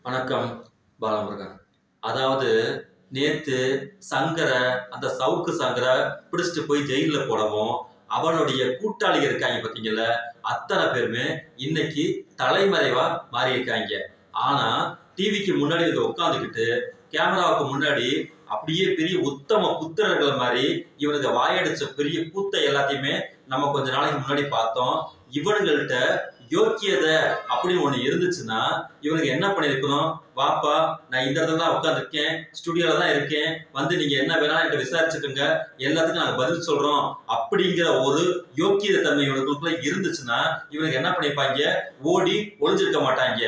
வணக்கம் பாலமுருகன். அதாவது நேத்து சங்கரை அந்த சவுக்கு சங்கரை பிடிச்சிட்டு போய் ஜெயில போடவும் அவனுடைய கூட்டாளிகள் இருக்காங்க பார்த்தீங்கல்ல, அத்தனை பேருமே இன்னைக்கு தலைமறைவா மாறி இருக்காங்க. ஆனா டிவிக்கு முன்னாடி இதை உட்காந்துக்கிட்டு கேமராவுக்கு முன்னாடி அப்படியே பெரிய உத்தம புத்திரர்கள் மாதிரி இவனுக்கு வாயடிச்ச பெரிய கூத்தை எல்லாத்தையுமே நம்ம கொஞ்ச நாளைக்கு முன்னாடி பார்த்தோம். இவனுங்கள்ட்ட யோக்கியதை அப்படின்னு ஒண்ணு இருந்துச்சுன்னா இவனுக்கு என்ன பண்ணிருக்கணும்? வாப்பா, நான் இந்த இடத்துல தான் உட்காந்துருக்கேன், ஸ்டுடியோல தான் இருக்கேன், வந்து நீங்க என்ன வேணாலும் என்கிட்ட விசாரிச்சுக்கோங்க, எல்லாத்துக்கும் நாங்க பதில் சொல்றோம் அப்படிங்கிற ஒரு யோக்கியதை தன்மை இவனுக்குள்ள இருந்துச்சுன்னா இவனுக்கு என்ன பண்ணிருப்பாங்க? ஓடி ஒளிஞ்சிருக்க மாட்டாங்க.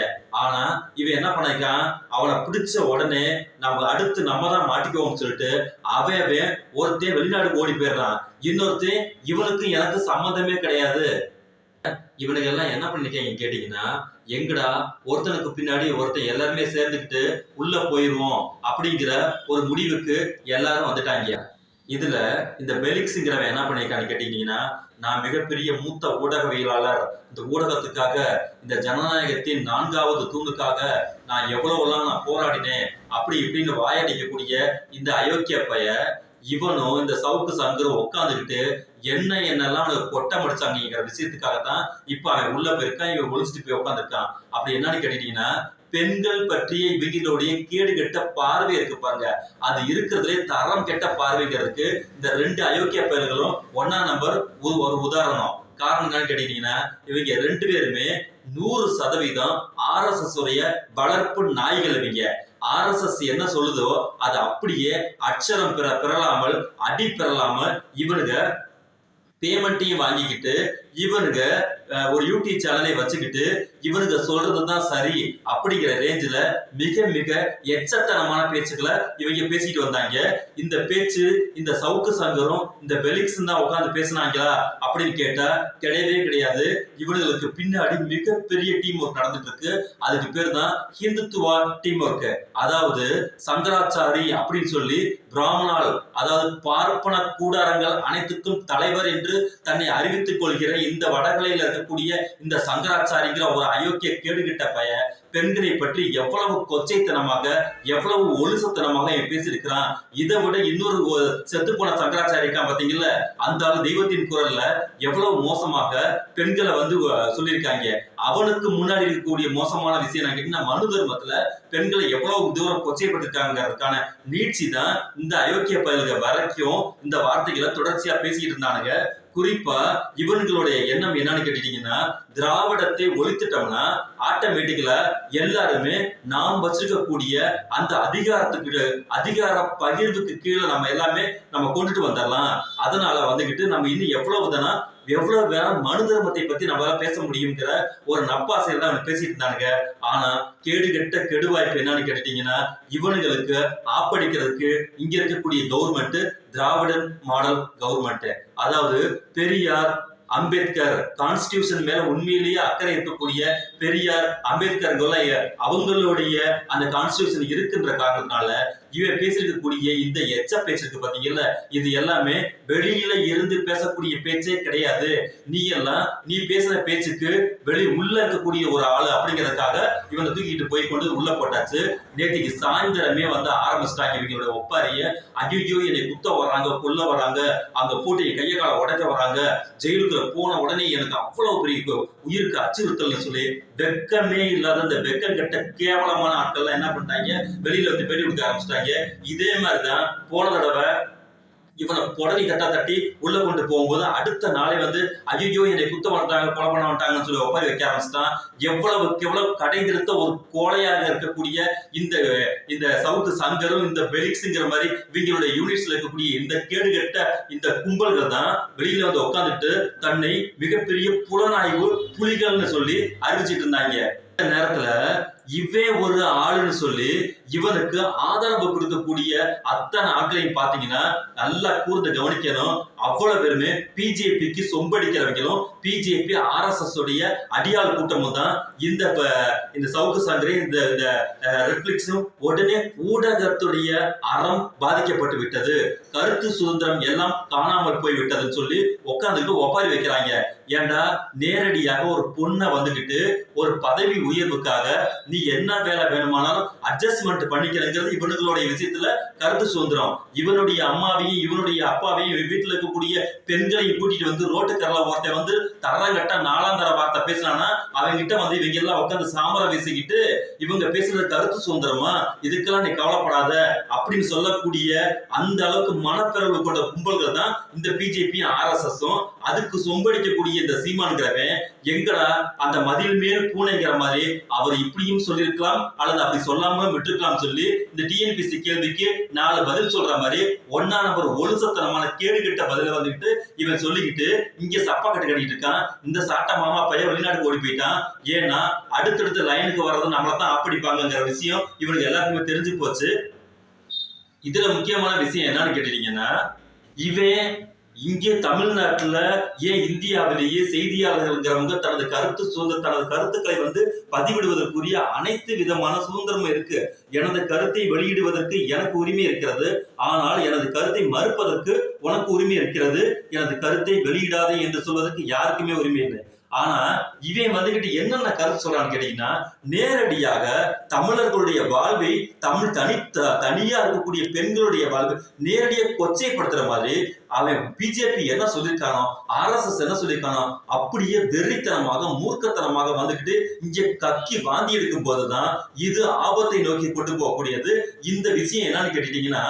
ஆனா இவன் என்ன பண்ணிருக்கான்? அவனை பிடிச்ச உடனே நம்ம அடுத்து நம்ம தான் மாட்டிக்குவோம்னு சொல்லிட்டு அவன் ஒருத்தன் வெளிநாடு ஓடி போயிடுறான். இன்னொருத்தன் இவனுக்கு எனக்கு சம்மந்தமே கிடையாது. இவனுக்கு எல்லாம் என்ன பண்ணிருக்கீங்க கேட்டீங்கன்னா, எங்கடா ஒருத்தனுக்கு பின்னாடி ஒருத்தன் எல்லாருமே சேர்ந்துக்கிட்டு உள்ள போயிருவோம் அப்படிங்கிற ஒரு முடிவுக்கு எல்லாரும் வந்துட்டாங்க. இதுல இந்த பெலிக்ஸ்ங்கிறவன் என்ன பண்ணிருக்கான்னு கேட்டீங்கன்னா, நான் மிகப்பெரிய மூத்த ஊடகவியலாளர், இந்த ஊடகத்துக்காக, இந்த ஜனநாயகத்தின் 4வது தூணுக்காக நான் எவ்வளவுலாம் நான் போராடினேன் அப்படி இப்படின்னு வாயடிக்கக்கூடிய இந்த அயோக்கிய பைய இவனும் இந்த சவுக்கு சங்கரும் உட்காந்துக்கிட்டு என்னெல்லாம் அவனுக்கு கொட்டை முடிச்சாங்கிற விஷயத்துக்காகத்தான் இப்ப அவன் உள்ள போயிருக்கான். இவன் ஒழிச்சிட்டு போய் உட்காந்துருக்கான். அப்படி என்னன்னு கேட்டீங்கன்னா, பெண்கள் பற்றிய இவங்களுடைய கேடு கெட்ட பார்வை இருக்கு பாருங்க, அது இருக்கிறதுலே தரம் கெட்ட பார்வைங்கிறதுக்கு இந்த 2 அயோக்கிய பெயர்களும் ஒன்னா நம்பர் ஒரு உதாரணம். காரணம் என்னன்னு கேட்டீங்கன்னா, இவங்க 2 பேருமே 100% RSS உடைய வளர்ப்பு நாய்கள். இவங்க RSS என்ன சொல்லுதோ அது அப்படியே அச்சரம் பெறலாமல் அடி பெறலாமல் இவனுங்க பேமெண்ட்டையும் வாங்கிக்கிட்டு இவனுங்க ஒரு யூடியூப் சேனலை வச்சுக்கிட்டு இவனுங்க சொல்றதுதான் சரி அப்படிங்கிற ரேஞ்சில மிக மிக எச்சத்தனமான பேச்சுக்களை இவங்க பேசிட்டு வந்தாங்க. இந்த பேச்சு இந்த சவுக்கு சங்கரும் இந்த பெலிக்ஸ் தான் உட்காந்து பேசினாங்களா அப்படின்னு கேட்டா கிடையவே கிடையாது. இவனுங்களுக்கு பின்னாடி மிகப்பெரிய டீம் ஒர்க் நடந்துட்டு இருக்கு. அதுக்கு பேர் தான் ஹிந்துத்துவா டீம் ஒர்க். அதாவது சங்கராச்சாரி அப்படின்னு சொல்லி பிராமணால், அதாவது பார்ப்பன கூடாரங்கள் அனைத்துக்கும் தலைவர் என்று தன்னை அறிவித்துக் கொள்கிற இந்த வடகலையில் இருக்கக்கூடிய இந்த சங்கராச்சாரிங்கிற ஒரு அயோக்கிய கேடுகிட்ட பைய பெண்களை பற்றி எவ்வளவு கொச்சைத்தனமாக எவ்வளவு ஒழுசத்தனமாக பேசியிருக்கிறான். இதை விட இன்னொரு செத்து போன சங்கராச்சாரி இருக்கான் பாத்தீங்கல்ல, அந்த தெய்வத்தின் குரல்ல எவ்வளவு மோசமாக பெண்களை சொல்லியிருக்காங்க. அவனுக்கு முன்னாடி இருக்கக்கூடிய மோசமான விஷயம் கேட்டீங்கன்னா, மனு தர்மத்துல பெண்களை எவ்வளவு தூரம் கொச்சைப்பட்டிருக்காங்கிறதுக்கான நீட்சி தான் இந்த அயோக்கிய பயல்கள் வரைக்கும் இந்த வார்த்தைகளை தொடர்ச்சியா பேசிட்டு இருந்தானுங்க. குறிப்பா இவன்களுடைய எண்ணம் என்னன்னு கேட்டீங்கன்னா, திராவிடத்தை ஒழித்துட்டோம்னா ஆட்டோமேட்டிக்கலா எல்லாருமே நாம் வச்சிருக்கக்கூடிய அந்த அதிகார பகிர்வுக்கு கீழே நம்ம எல்லாமே நம்ம கொண்டுட்டு வந்துடலாம். அதனால நம்ம இன்னும் எவ்வளவு வேணாம் மனு தர்மத்தை பத்தி நம்மளால பேச முடியுங்கிற ஒரு நப்பாசையில தான் பேசிட்டு இருந்தானுங்க. ஆனா கேடுகெட்ட கெடுவாய்ப்பு என்னன்னு கேட்டீங்கன்னா, இவனுங்களுக்கு ஆப்படிக்கிறதுக்கு இங்க இருக்கக்கூடிய கவர்மெண்ட் திராவிடன் மாடல் கவர்மெண்ட். அதாவது பெரியார் அம்பேத்கர் கான்ஸ்டிடியூஷன் மேல உண்மையிலேயே அக்கறை இருக்கக்கூடிய பெரியார் அம்பேத்கர் அவங்களுடைய அந்த கான்ஸ்டிடியூஷன் இருக்குன்ற காரணத்தினால இவன் பேசிருக்கக்கூடிய இந்த எச்ச பேச்சுக்கு பாத்தீங்கல்ல, இது எல்லாமே வெளியில இருந்து பேசக்கூடிய பேச்சே கிடையாது. நீ பேசுற பேச்சுக்கு உள்ள இருக்கக்கூடிய ஒரு ஆளு அப்படிங்கிறதுக்காக இவனை தூக்கிட்டு போய் கொண்டு உள்ள போட்டாச்சு. நேற்றுக்கு சாயந்தரமே ஆரம்பிச்சிட்டாங்க இவங்களோட ஒப்பாரிய. ஐயோ, என்னை குத்த வர்றாங்க, கொல்ல வர்றாங்க, அங்க போட்டு என் கைய கால உடைக்க வர்றாங்க, ஜெயிலுக்கு போன உடனே எனக்கு அவ்வளவு பெரிய உயிருக்கு அச்சுறுத்தல் சொல்லி வெக்கமே இல்லாத இந்த வெக்கம் கட்ட கேவலமான ஆட்கள் என்ன பண்ணிட்டாங்க, வெளியில பேட்டி கொடுக்க ஆரம்பிச்சிட்டாங்க. இதே மாதிரிதான் போன தடவை இவனை புடவை தட்டி உள்ள கொண்டு போகும்போது அடுத்த நாளே ஐயோ, என்னை குத்த மாட்டாங்க, கொலை பண்ண மாட்டாங்கன்னு சொல்லி ஒப்பாரி வைக்க ஆரம்பிச்சுட்டான். எவ்வளவு கடைந்திருத்த ஒரு கோலையாக இருக்கக்கூடிய இந்த சவுக்கு சங்கரும் இந்த பெலிக்ஸ்ங்கிற மாதிரி இவங்களுடைய யூனிட்ஸ்ல இருக்கக்கூடிய இந்த கேடுகட்ட இந்த கும்பல்கள் தான் வெளியில உட்காந்துட்டு தன்னை மிகப்பெரிய புலனாய்வு புலிகள்னு சொல்லி அறிவிச்சிட்டு இருந்தாங்க. நேரத்துல இவே ஒரு ஆளுன்னு சொல்லி இவனுக்கு ஆதரவு கொடுக்கக்கூடிய அத்தனை ஆட்களையும் பாத்தீங்கன்னா நல்லா கூர்ந்து கவனிக்கணும். அவ்வளவு பேருமே பிஜேபிக்கு சொம்படிக்கிறவங்களும் பிஜேபி ஆர்எஸ்எஸ் உடைய அடியாள் கூட்டமும் தான் இந்த சவுக்கு சங்கரை இந்த ரெட்ஃபிளிக்ஸும். உடனே ஊடகத்துடைய அறம் பாதிக்கப்பட்டு விட்டது, கருத்து சுதந்திரம் எல்லாம் காணாமல் போய் விட்டதுன்னு சொல்லி உட்காந்துக்கிட்டு ஒப்பாரி வைக்கிறாங்க. ஏண்டா நேரடியாக ஒரு பொண்ணை வந்துகிட்டு ஒரு பதவி உயர்வுக்காக நீ என்ன வேலை வேணுமானாலும் அட்ஜஸ்ட்மெண்ட் பண்ணிக்கிறங்கிறது இவனுங்களுடைய விஷயத்துல கருத்து சுதந்திரம். இவனுடைய அம்மாவையும் இவனுடைய அப்பாவையும் வீட்டுல இருக்கக்கூடிய பெண்களையும் கூட்டிட்டு வந்து ரோட்டுக்கரல ஒருத்தன் வந்து தரங்கட்ட நாலாந்தர வார்த்தை பேசினானா அவங்கிட்ட வந்து இவங்க எல்லாம் உட்காந்து சாமரை வீசிக்கிட்டு இவங்க பேசுறது கருத்து சுதந்திரமா, இதுக்கெல்லாம் நீ கவலைப்படாத அப்படின்னு சொல்லக்கூடிய அந்த அளவுக்கு மனப்பிறவு கொண்ட கும்பல்கள் தான் இந்த பிஜேபி ஆர்எஸ்எஸும். அதுக்கு சொம்படிக்கக்கூடிய இந்த சீமான்கிறவன் எங்கடா அந்த மதில் மேல் பூனைங்கிற மாதிரி அவர் இப்படியும் சொல்லியிருக்கலாம் அல்லது அப்படி சொல்லாம விட்டுருக்கலாம் சொல்லி இந்த டிஎன்பிசி கேள்விக்கு 4 பதில் சொல்ற மாதிரி 1ஆம் நம்பர் ஒழுசத்தனமான கேடுகிட்ட பதில வந்துட்டு இவன் சொல்லிக்கிட்டு இங்க சப்பா கட்டு கட்டிட்டு இருக்கான். இந்த சாட்ட மாமா பையன் வெளிநாட்டுக்கு ஓடி போயிட்டான். ஏன்னா அடுத்தடுத்த லைனுக்கு வர்றது நம்மளதான் ஆப்படிப்பாங்கிற விஷயம் இவனுக்கு எல்லாருக்குமே தெரிஞ்சு போச்சு. இதுல முக்கியமான விஷயம் என்னன்னு கேட்டீங்கன்னா, இவன் இங்கே தமிழ்நாட்டுல ஏன் இந்தியாவிலேயே செய்தியாளர்கள்ங்கிறவங்க தனது கருத்துக்களை வந்து பதிவிடுவதற்குரிய அனைத்து விதமான சுதந்திரமும் இருக்கு. எனது கருத்தை வெளியிடுவதற்கு எனக்கு உரிமை இருக்கிறது, ஆனால் எனது கருத்தை மறுப்பதற்கு உனக்கு உரிமை இருக்கிறது. எனது கருத்தை வெளியிடாதே என்று சொல்வதற்கு யாருக்குமே உரிமை இல்லை. ஆனா இவன் வந்துகிட்டு என்னென்ன கருத்து சொல்றான்னு கேட்டீங்கன்னா, நேரடியாக தமிழர்களுடைய வாழ்வை தனியா இருக்கக்கூடிய பெண்களுடைய வாழ்வை நேரடியாக கொச்சைப்படுத்துற மாதிரி அவன் பிஜேபி என்ன சொல்லியிருக்கானோ ஆர்எஸ்எஸ் என்ன சொல்லியிருக்கானோ அப்படியே வெறித்தனமாக மூர்க்கத்தனமாக வந்துகிட்டு இங்க கக்கி வாந்தி எடுக்கும் போதுதான் இது ஆபத்தை நோக்கி கொண்டு போகக்கூடியது. இந்த விஷயம் என்னன்னு கேட்டீங்கன்னா,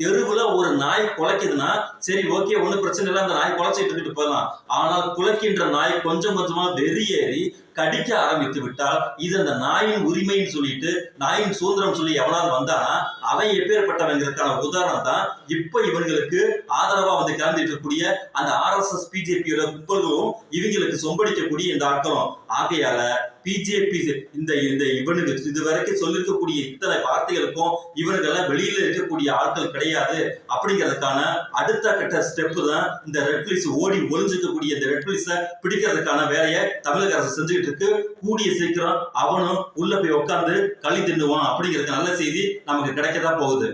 தெருவுல ஒரு நாய் குலைக்குதுன்னா சரி ஓகே ஒன்னும் பிரச்சனை இல்லை, அந்த நாய் குலைச்சிட்டு இருக்கிட்டு போகலாம். ஆனால் குலைக்கின்ற நாய் கொஞ்சம் கொஞ்சமா வெறியேறி கடிக்க ஆரம்பித்து விட்டால் இது அந்த நாயின் உரிமைன்னு சொல்லிட்டு நாயின் சுதந்திரம் சொல்லி எவனாவது வந்தானா அவன் எப்பேற்பட்டவங்கிறதுக்கான உதாரணம் தான் இப்ப இவங்களுக்கு ஆதரவா வந்து கிளம்பிட்டு இருக்கக்கூடிய அந்த ஆர்எஸ்எஸ் பிஜேபியோட கும்பல்களும் இவங்களுக்கு சொம்படிக்கக்கூடிய இந்த ஆட்களும். ஆகையால பிஜேபி இந்த இவனுக்கு இதுவரைக்கும் சொல்லிருக்கக்கூடிய இத்தனை வார்த்தைகளுக்கும் இவனுக்கெல்லாம் வெளியில இருக்கக்கூடிய ஆட்கள் கிடையாது அப்படிங்கிறதுக்கான அடுத்த கட்ட ஸ்டெப் தான் இந்த ரெட்ஃபிளிக்ஸ் ஓடி ஒளிஞ்சிக்கக்கூடிய இந்த ரெட்ஃபிளிக்ஸை பிடிக்கிறதுக்கான வேலையை தமிழக அரசு செஞ்சுக்கிட்டு இருக்கு. கூடிய சீக்கிரம் அவனும் உள்ள போய் உட்கார்ந்து களி தின்னுவான் அப்படிங்கிறது நல்ல செய்தி நமக்கு கிடைக்கதான் போகுது.